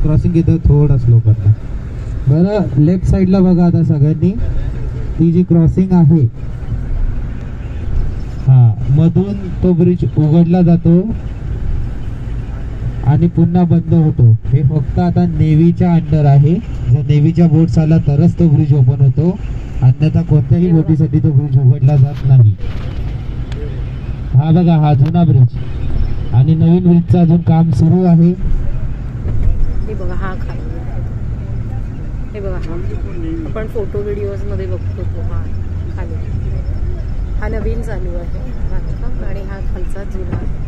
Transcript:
Crossing इथं थोडं slow करणार. बरं लेफ्ट साईडला बघा आता सगळ्यांनी, ती जी क्रॉसिंग आहे हा मधून तो ब्रिज उघडला जातो आणि पुन्हा बंद होतो. हे फक्त आता नेव्हीच्या अंडर आहे. जर नेव्हीच्या बोट्स आला तरच तो ब्रिज ओपन होतो, अन्यथा कोणत्याही बोटीसाठी तो ब्रिज उघडला जात नाही. हा बघा हा जुना ब्रिज आणि नवीन ब्रिजचं अजून काम सुरू आहे. हे बघा हा खाली, हे बघा हा आपण फोटो व्हिडिओज मध्ये बघतो तो हा खाली, हा नवीन चालू आहे बांधकाम आणि हा खालचा जुना आहे.